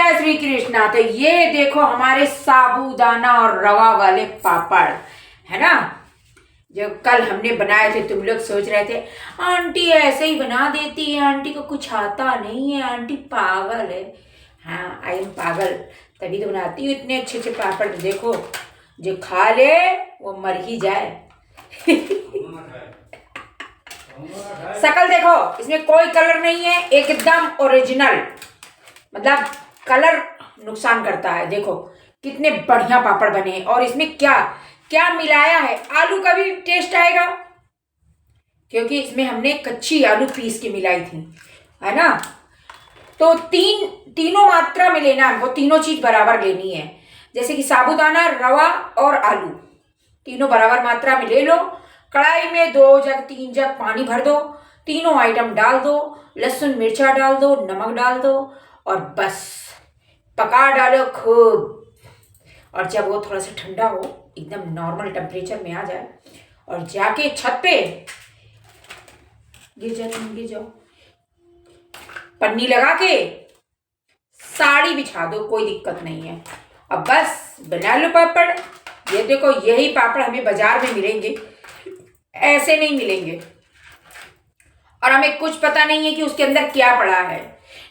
जय श्री कृष्णा। तो ये देखो हमारे साबूदाना और रवा वाले पापड़ है ना, जो कल हमने बनाए थे। तुम लोग सोच रहे थे आंटी ऐसे ही बना देती है, आंटी को कुछ आता नहीं है, आंटी पागल है। हाँ, आई एम पागल, तभी तो बनाती हूँ इतने अच्छे अच्छे पापड़। देखो जो खा ले वो मर ही जाए। शकल देखो, इसमें कोई कलर नहीं है, एकदम ओरिजिनल। मतलब कलर नुकसान करता है। देखो कितने बढ़िया पापड़ बने हैं। और इसमें क्या क्या मिलाया है, आलू का भी टेस्ट आएगा क्योंकि इसमें हमने कच्ची आलू पीस के मिलाई थी, है ना। तो तीनों मात्रा में लेना है, वो तीनों चीज बराबर लेनी है। जैसे कि साबूदाना, रवा और आलू तीनों बराबर मात्रा में ले लो। कढ़ाई में 2 जग 3 जग पानी भर दो, तीनों आइटम डाल दो, लहसुन मिर्चा डाल दो, नमक डाल दो और बस पका डालो खूब। और जब वो थोड़ा सा ठंडा हो, एकदम नॉर्मल टेम्परेचर में आ जाए, और जाके छत पे गिर जाओ, पन्नी लगा के साड़ी बिछा दो, कोई दिक्कत नहीं है। अब बस बना लो पापड़। ये देखो यही पापड़ हमें बाजार में मिलेंगे, ऐसे नहीं मिलेंगे। और हमें कुछ पता नहीं है कि उसके अंदर क्या पड़ा है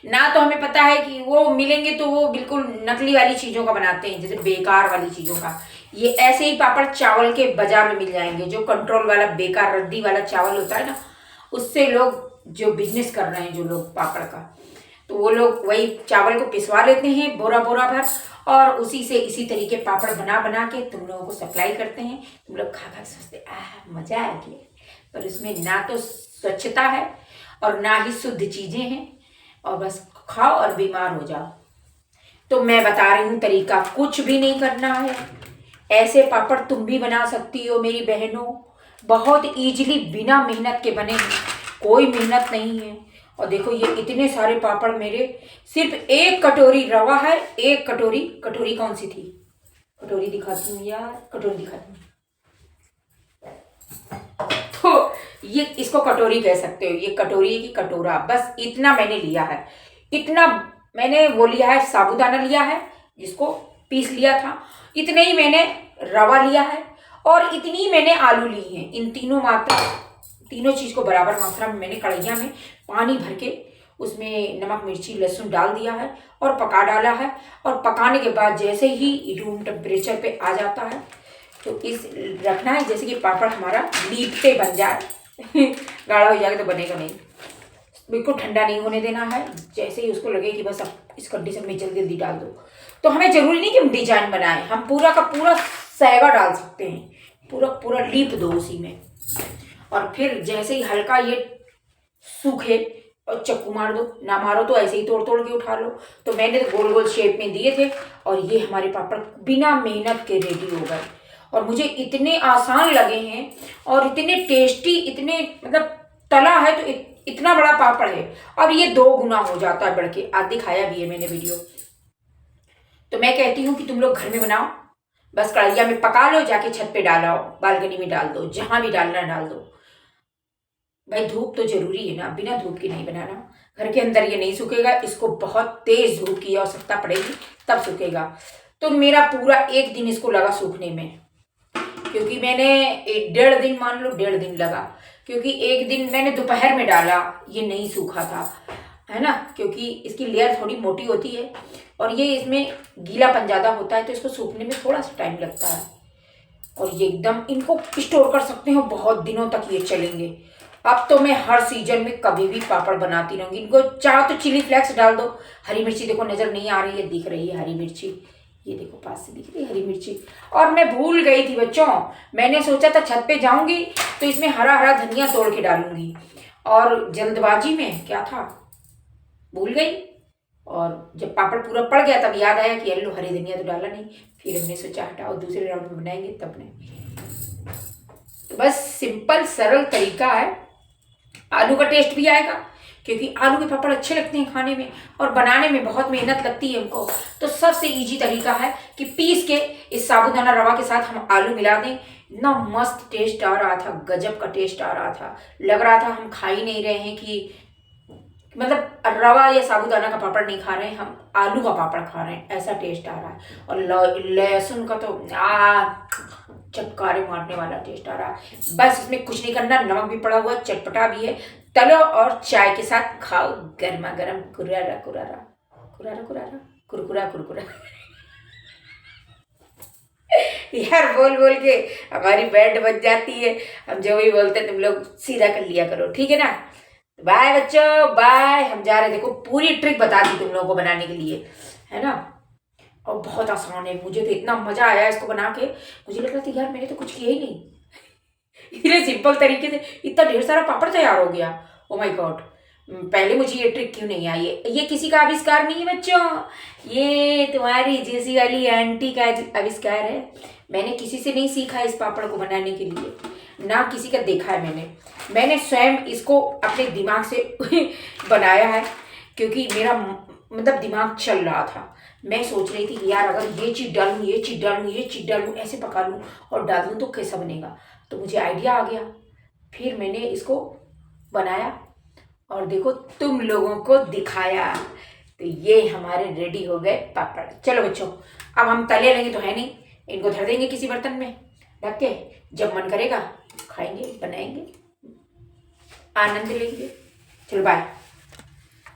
ना। तो हमें पता है कि वो मिलेंगे तो वो बिल्कुल नकली वाली चीज़ों का बनाते हैं, जैसे बेकार वाली चीज़ों का। ये ऐसे ही पापड़ चावल के बाजार में मिल जाएंगे, जो कंट्रोल वाला बेकार रद्दी वाला चावल होता है ना, उससे लोग जो बिजनेस कर रहे हैं, जो लोग पापड़ का, तो वो लोग वही चावल को पिसवा लेते हैं बोरा बोरा भर, और उसी से इसी तरीके पापड़ बना बना के तुम लोगों को सप्लाई करते हैं। तुम लोग खा खा सोचते मजा आ गया, पर उसमें ना तो स्वच्छता है और ना ही शुद्ध चीजें हैं, और बस खाओ और बीमार हो जाओ। तो मैं बता रही हूँ तरीका, कुछ भी नहीं करना है। ऐसे पापड़ तुम भी बना सकती हो मेरी बहनों, बहुत इजीली, बिना मेहनत के बने, कोई मेहनत नहीं है। और देखो ये इतने सारे पापड़ मेरे, सिर्फ 1 कटोरी रवा है, 1 कटोरी कौन सी थी, कटोरी दिखाती हूँ यार, कटोरी दिखाती हूँ। तो ये इसको कटोरी कह सकते हो, ये कटोरी की कटोरा, बस इतना मैंने लिया है। इतना मैंने वो लिया है, साबूदाना लिया है जिसको पीस लिया था, इतने ही मैंने रवा लिया है, और इतनी मैंने आलू ली है। इन तीनों चीज को बराबर मात्रा में मैंने कढ़ैया में पानी भर के उसमें नमक मिर्ची लहसुन डाल दिया है और पका डाला है। और पकाने के बाद जैसे ही रूम टेम्परेचर पे आ जाता है, तो इस रखना है जैसे कि पापड़ हमारा लीपते बन जाए। गाढ़ा हो जाएगा तो बनेगा नहीं, बिल्कुल ठंडा नहीं होने देना है। जैसे ही उसको लगे कि बस अब इस कंडीशन में जल्दी जल्दी डाल दो, तो हमें जरूरी नहीं कि हम डिजाइन बनाएं, हम पूरा का पूरा सहगा डाल सकते हैं, पूरा लीप दो उसी में। और फिर जैसे ही हल्का ये सूखे और चक्कू मार दो, ना मारो तो ऐसे ही तोड़ तोड़ के उठा लो। तो मैंने तो गोल गोल शेप में दिए थे, और ये हमारे पापड़ बिना मेहनत के रेडी हो गए। और मुझे इतने आसान लगे हैं और इतने टेस्टी, इतने मतलब तला है तो इतना बड़ा पापड़ है, और ये 2 गुना हो जाता है बढ़ के। आज दिखाया भी है मैंने वीडियो। तो मैं कहती हूँ कि तुम लोग घर में बनाओ, बस कढ़ैया में पका लो, जाके छत पे डालो, बालकनी में डाल दो, जहां भी डालना डाल दो। भाई धूप तो जरूरी है ना, बिना धूप की नहीं बनाना। घर के अंदर ये नहीं सूखेगा, इसको बहुत तेज धूप की आवश्यकता पड़ेगी तब सूखेगा। तो मेरा पूरा 1 दिन इसको लगा सूखने में, क्योंकि मैंने 1.5 दिन, मान लो 1.5 दिन लगा, क्योंकि 1 दिन मैंने दोपहर में डाला, ये नहीं सूखा था, है ना, क्योंकि इसकी लेयर थोड़ी मोटी होती है और ये इसमें गीलापन ज़्यादा होता है, तो इसको सूखने में थोड़ा सा टाइम लगता है। और ये एकदम इनको स्टोर कर सकते हो, बहुत दिनों तक ये चलेंगे। अब तो मैं हर सीजन में कभी भी पापड़ बनाती रहूँगी। इनको चाहो तो चिली फ्लेक्स डाल दो। हरी मिर्ची देखो, नज़र नहीं आ रही है, दिख रही है हरी मिर्ची, ये देखो पास से दिख रही है हरी मिर्ची। और मैं भूल गई थी बच्चों, मैंने सोचा था छत पे जाऊंगी तो इसमें हरा हरा धनिया तोड़ के डालूंगी, और जल्दबाजी में क्या था, भूल गई। और जब पापड़ पूरा पड़ गया तब याद आया कि अल्लो हरी धनिया तो डाला नहीं। फिर हमने सोचा हटाओ, दूसरे राउंड में बनाएंगे तब नहीं। तो बस सिंपल सरल तरीका है। आलू का टेस्ट भी आएगा, क्योंकि आलू के पापड़ अच्छे लगते हैं खाने में, और बनाने में बहुत मेहनत लगती है हमको। तो सबसे इजी तरीका है कि पीस के इस साबूदाना रवा के साथ हम आलू मिला दें। इतना मस्त टेस्ट आ रहा था, गजब का टेस्ट आ रहा था, लग रहा था हम खा ही नहीं रहे हैं, कि मतलब रवा या साबूदाना का पापड़ नहीं खा रहे हैं हम, आलू का पापड़ खा रहे हैं, ऐसा टेस्ट आ रहा है। और लहसुन का तो चटकारे मारने वाला टेस्ट आ रहा है। बस इसमें कुछ नहीं करना, नमक भी पड़ा हुआ, चटपटा भी है। तलो और चाय के साथ खाओ, गर्मा गर्म, कुरारा कुरारा कुरारा कुरारा कुरकुरा कुरकुरा। यार बोल बोल के हमारी बैंड बज जाती है, हम जो भी बोलते तुम लोग सीधा कर लिया करो, ठीक है ना। बाय बच्चों, बाय। हम जा रहे, देखो पूरी ट्रिक बता दी तुम लोगों को बनाने के लिए, है ना। और बहुत आसान है, मुझे तो इतना मजा आया इसको बना के, मुझे लग रहा था यार मैंने तो कुछ किया ही नहीं। इतने सिंपल तरीके से इतना ढेर सारा पापड़ तैयार हो गया। ओ माय गॉड, पहले मुझे ये ट्रिक क्यों नहीं आई है। ये किसी का आविष्कार नहीं है बच्चों, ये तुम्हारी जैसी वाली आंटी का आविष्कार है। मैंने किसी से नहीं सीखा इस पापड़ को बनाने के लिए, ना किसी का देखा है मैंने स्वयं इसको अपने दिमाग से बनाया है। क्योंकि मेरा मतलब दिमाग चल रहा था, मैं सोच रही थी कि यार अगर ये चीज़ डालूँ, ये चीज़ डालूँ, ये चीज़ डालूँ, ऐसे पका लूँ और डाल दूँ तो कैसा बनेगा। तो मुझे आइडिया आ गया, फिर मैंने इसको बनाया और देखो तुम लोगों को दिखाया। तो ये हमारे रेडी हो गए पापड़। चलो बच्चों, अब हम तले लेंगे तो है नहीं, इनको धर देंगे किसी बर्तन में रख के, जब मन करेगा खाएंगे, बनाएंगे, आनंद लेंगे। चलो बाय।